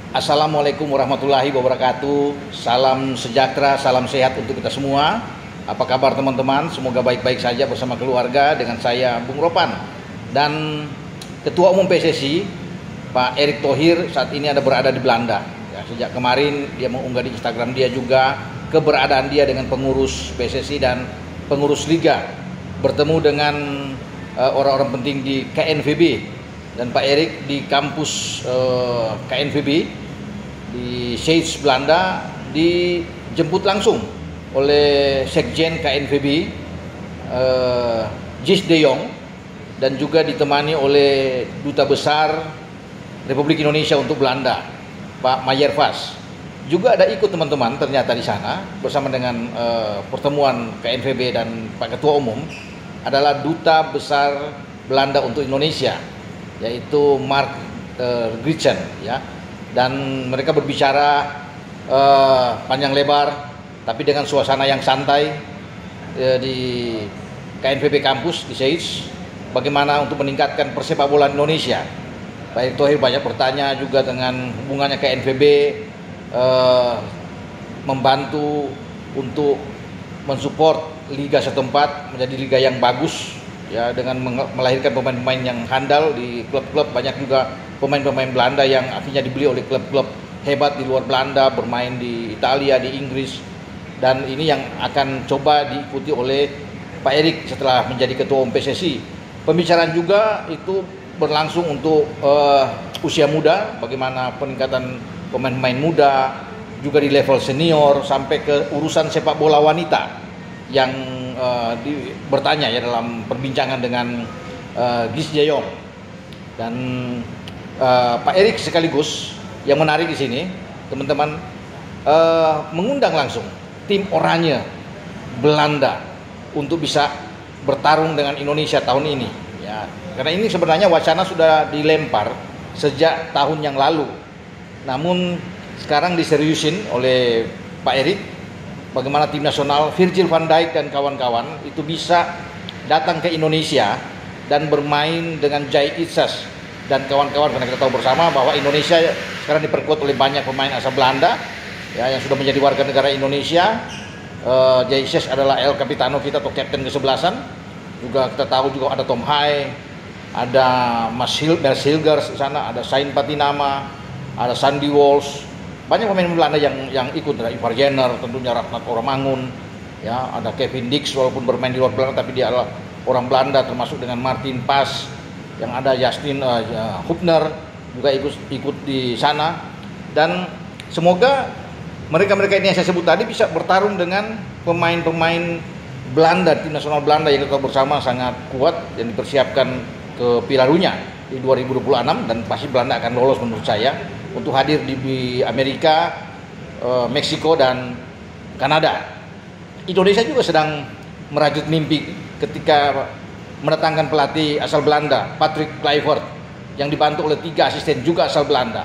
Assalamualaikum warahmatullahi wabarakatuh. Salam sejahtera, salam sehat untuk kita semua. Apa kabar teman-teman? Semoga baik-baik saja bersama keluarga. Dengan saya Bung Ropan dan Ketua Umum PSSI Pak Erick Thohir saat ini berada di Belanda. Ya, sejak kemarin dia mengunggah di Instagram dia juga keberadaan dia dengan pengurus PSSI dan pengurus Liga, bertemu dengan orang-orang penting di KNVB. Dan Pak Erick di kampus KNVB di Schijs, Belanda, dijemput langsung oleh Sekjen KNVB Gijs de Jong, dan juga ditemani oleh Duta Besar Republik Indonesia untuk Belanda, Pak Meijer Vas. Juga ada ikut teman-teman ternyata di sana bersama dengan pertemuan KNVB dan Pak Ketua Umum adalah Duta Besar Belanda untuk Indonesia, yaitu Mark Gritsen, ya. Dan mereka berbicara panjang lebar tapi dengan suasana yang santai di KNVB kampus di Schijs, bagaimana untuk meningkatkan persepak bola Indonesia. Pak Erick Thohir banyak bertanya juga dengan hubungannya KNVB, membantu untuk mensupport liga setempat menjadi liga yang bagus, ya, dengan melahirkan pemain-pemain yang handal di klub-klub. Banyak juga pemain-pemain Belanda yang akhirnya dibeli oleh klub-klub hebat di luar Belanda, bermain di Italia, di Inggris. Dan ini yang akan coba diikuti oleh Pak Erick setelah menjadi Ketua Umum PSSI. Pembicaraan juga itu berlangsung untuk usia muda, bagaimana peningkatan pemain-pemain muda, juga di level senior, sampai ke urusan sepak bola wanita yang bertanya ya dalam perbincangan dengan Gijs de Jong. Dan Pak Erick sekaligus yang menarik di sini, teman-teman, mengundang langsung tim oranye Belanda untuk bisa bertarung dengan Indonesia tahun ini, ya. Karena ini sebenarnya wacana sudah dilempar sejak tahun yang lalu, namun sekarang diseriusin oleh Pak Erick. Bagaimana tim nasional Virgil van Dijk dan kawan-kawan itu bisa datang ke Indonesia dan bermain dengan Jai Itzas dan kawan-kawan, karena kita tahu bersama bahwa Indonesia sekarang diperkuat oleh banyak pemain asal Belanda, ya, yang sudah menjadi warga negara Indonesia. Jai Itzas adalah El Capitano kita atau kapten ke-11-an. Juga kita tahu juga ada Tom Hai, ada Mers Hilgers di sana, ada Sain Patinama, ada Sandy Walsh. Banyak pemain Belanda yang ikut, ada Ivar Jenner, tentunya Ratnat Oramangun, ya, ada Kevin Dix walaupun bermain di luar Belanda tapi dia adalah orang Belanda, termasuk dengan Martin Pas, yang ada Justin Hubner juga ikut di sana. Dan semoga mereka-mereka ini yang saya sebut tadi bisa bertarung dengan pemain-pemain Belanda, tim nasional Belanda yang kita bersama sangat kuat dan dipersiapkan ke Piala Dunia di 2026, dan pasti Belanda akan lolos menurut saya untuk hadir di Amerika, Meksiko, dan Kanada. Indonesia juga sedang merajut mimpi ketika mendatangkan pelatih asal Belanda, Patrick Kluivert, yang dibantu oleh 3 asisten juga asal Belanda,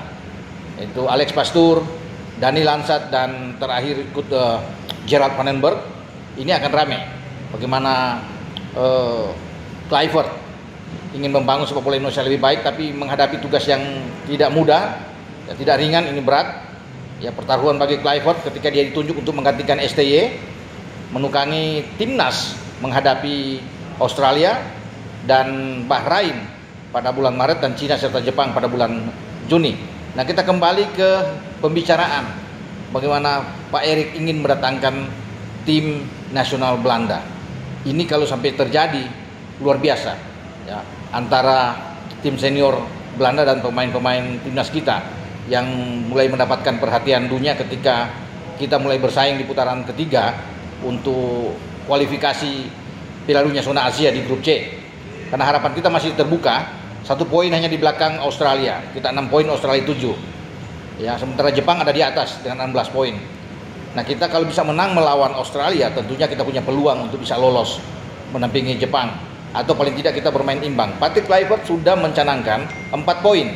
yaitu Alex Pastoor, Dani Lansat, dan terakhir ikut Gerard van den Berg. Ini akan ramai bagaimana Kluivert ingin membangun sepak bola Indonesia lebih baik, tapi menghadapi tugas yang tidak mudah, ya, tidak ringan, ini berat. Ya, pertaruhan bagi Kluivert ketika dia ditunjuk untuk menggantikan STY, menukangi timnas menghadapi Australia dan Bahrain pada bulan Maret, dan Cina serta Jepang pada bulan Juni. Nah, kita kembali ke pembicaraan bagaimana Pak Erick ingin mendatangkan tim nasional Belanda. Ini kalau sampai terjadi luar biasa, ya, antara tim senior Belanda dan pemain-pemain timnas kita yang mulai mendapatkan perhatian dunia ketika kita mulai bersaing di putaran ketiga untuk kualifikasi Piala Dunia zona Asia di grup C. Karena harapan kita masih terbuka, 1 poin hanya di belakang Australia, kita 6 poin, Australia 7. Ya, sementara Jepang ada di atas dengan 16 poin. Nah, kita kalau bisa menang melawan Australia, tentunya kita punya peluang untuk bisa lolos mendampingi Jepang, atau paling tidak kita bermain imbang. Patrick Kluivert sudah mencanangkan 4 poin.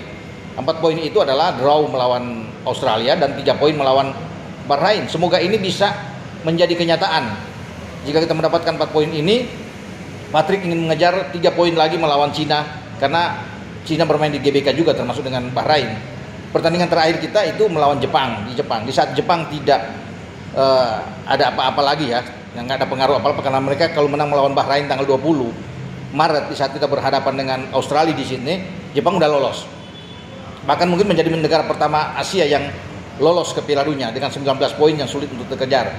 4 poin itu adalah draw melawan Australia dan 3 poin melawan Bahrain. Semoga ini bisa menjadi kenyataan. Jika kita mendapatkan 4 poin ini, Patrick ingin mengejar 3 poin lagi melawan Cina, karena Cina bermain di GBK juga termasuk dengan Bahrain. pertandingan terakhir kita itu melawan Jepang di Jepang. Di saat Jepang tidak ada apa-apa lagi ya, yang nggak ada pengaruh apa-apa, karena mereka kalau menang melawan Bahrain tanggal 20 Maret di saat kita berhadapan dengan Australia di sini, Jepang udah lolos. Bahkan mungkin menjadi negara pertama Asia yang lolos ke Piala Dunia dengan 19 poin yang sulit untuk dikejar.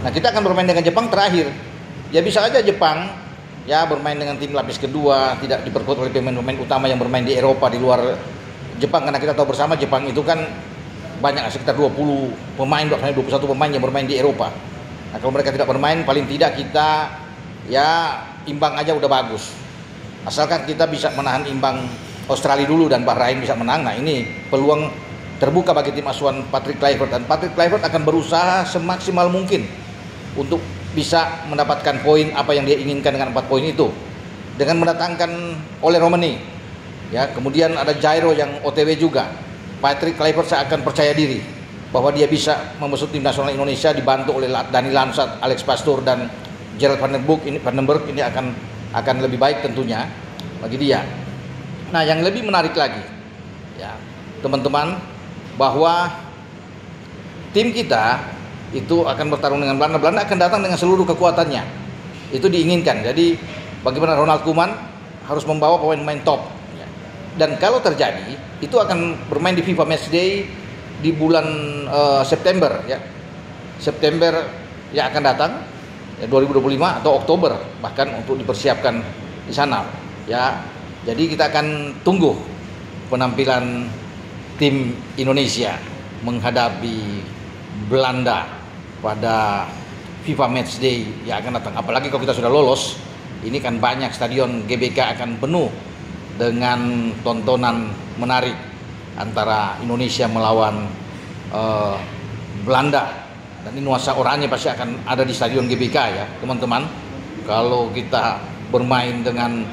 Nah, kita akan bermain dengan Jepang terakhir. Ya bisa aja Jepang ya bermain dengan tim lapis kedua, tidak diperkuat oleh pemain-pemain utama yang bermain di Eropa di luar Jepang, karena kita tahu bersama Jepang itu kan banyak, sekitar 20 pemain, 21 pemain yang bermain di Eropa. Nah, kalau mereka tidak bermain, paling tidak kita ya imbang aja udah bagus. Asalkan kita bisa menahan imbang Australia dulu dan Bahrain bisa menang. Nah, ini peluang terbuka bagi tim asuhan Patrick Kluivert, dan Patrick Kluivert akan berusaha semaksimal mungkin untuk bisa mendapatkan poin apa yang dia inginkan dengan 4 poin itu, dengan mendatangkan Ole Romani ya, kemudian ada Jairo yang OTW juga. Patrick Kluivert akan percaya diri bahwa dia bisa membesut tim nasional Indonesia dibantu oleh Dani Lansat, Alex Pastoor dan Gerald Vandenberg. Ini akan lebih baik tentunya bagi dia. Nah, yang lebih menarik lagi ya teman-teman, bahwa tim kita itu akan bertarung dengan Belanda. Belanda akan datang dengan seluruh kekuatannya. Itu diinginkan. Jadi bagaimana Ronald Koeman harus membawa pemain-pemain top. Dan kalau terjadi, itu akan bermain di FIFA Matchday di bulan September ya. September yang akan datang ya, 2025 atau Oktober bahkan, untuk dipersiapkan di sana ya. Jadi kita akan tunggu penampilan tim Indonesia menghadapi Belanda pada FIFA Matchday yang akan datang. Apalagi kalau kita sudah lolos, ini kan banyak stadion GBK akan penuh dengan tontonan menarik antara Indonesia melawan Belanda. Dan ini nuansa oranye pasti akan ada di stadion GBK ya teman-teman. Kalau kita bermain dengan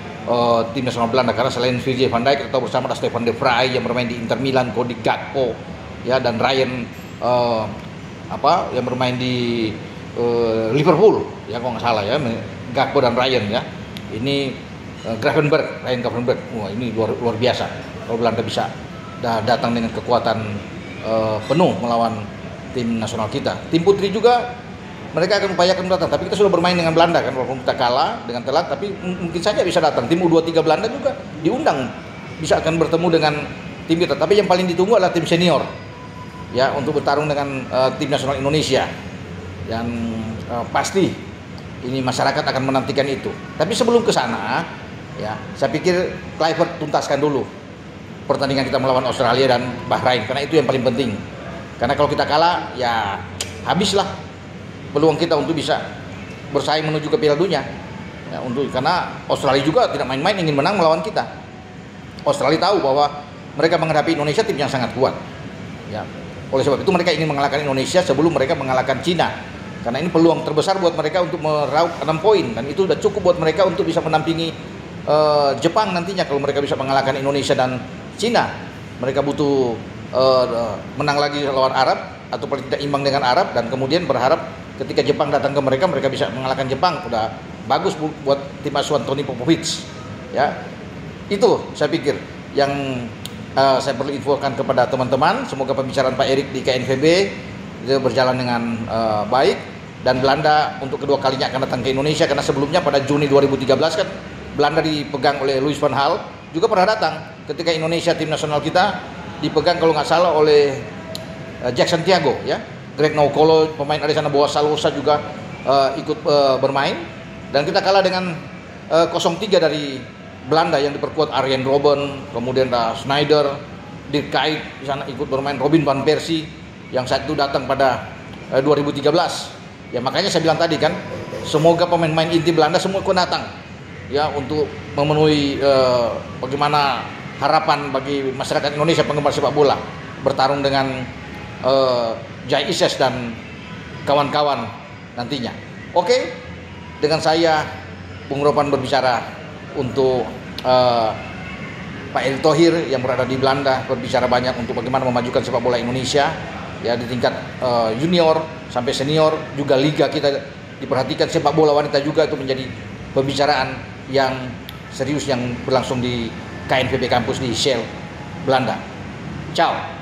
tim nasional Belanda, karena selain Virgil van Dijk atau bersama ada Stefan de Vrij yang bermain di Inter Milan, Cody Gakpo ya, dan Ryan yang bermain di Liverpool ya kalau nggak salah ya, Gakpo dan Ryan ya. Ini Ryan Gravenberch. Wah, ini luar biasa kalau Belanda bisa datang dengan kekuatan penuh melawan tim nasional kita. Tim putri juga mereka akan upayakan datang, tapi kita sudah bermain dengan Belanda kan, walaupun kita kalah dengan telat, tapi mungkin saja bisa datang. Tim U23 Belanda juga diundang, bisa akan bertemu dengan tim kita. Tapi yang paling ditunggu adalah tim senior ya, untuk bertarung dengan tim nasional Indonesia. Yang pasti ini masyarakat akan menantikan itu. Tapi sebelum ke sana ya, saya pikir Kluivert tuntaskan dulu pertandingan kita melawan Australia dan Bahrain, karena itu yang paling penting. Karena kalau kita kalah ya habislah peluang kita untuk bisa bersaing menuju ke Piala Dunia ya, karena Australia juga tidak main-main ingin menang melawan kita. Australia tahu bahwa mereka menghadapi Indonesia tim yang sangat kuat ya. Oleh sebab itu mereka ingin mengalahkan Indonesia sebelum mereka mengalahkan Cina, karena ini peluang terbesar buat mereka untuk meraup 6 poin, dan itu sudah cukup buat mereka untuk bisa menampingi Jepang nantinya. Kalau mereka bisa mengalahkan Indonesia dan Cina, mereka butuh menang lagi lawan Arab atau paling tidak imbang dengan Arab, dan kemudian berharap ketika Jepang datang ke mereka bisa mengalahkan Jepang. Udah bagus buat tim asuhan Tony Popovic ya. Itu saya pikir yang saya perlu infokan kepada teman-teman. Semoga pembicaraan Pak Erik di KNVB itu berjalan dengan baik, dan Belanda untuk kedua kalinya akan datang ke Indonesia, karena sebelumnya pada Juni 2013 kan Belanda dipegang oleh Louis van Gaal, juga pernah datang ketika Indonesia tim nasional kita dipegang kalau nggak salah oleh Jackson Thiago ya. Greg Naukolo, pemain dari sana, Boa Salosa juga ikut bermain, dan kita kalah dengan 0-3 dari Belanda yang diperkuat Arjen Robben, kemudian ada Sneijder, Dirk Kuyt di sana ikut bermain, Robin van Persie yang saat itu datang pada 2013. Ya makanya saya bilang tadi kan, semoga pemain-pemain inti Belanda semua ikut datang ya, untuk memenuhi bagaimana harapan bagi masyarakat Indonesia penggemar sepak bola bertarung dengan Jai Ises dan kawan-kawan nantinya. Oke, dengan saya Bung Ropan berbicara untuk Pak Erick Thohir yang berada di Belanda, berbicara banyak untuk bagaimana memajukan sepak bola Indonesia ya, di tingkat junior sampai senior, juga liga kita diperhatikan, sepak bola wanita juga itu menjadi pembicaraan yang serius yang berlangsung di KNVB kampus di Shell Belanda. Ciao.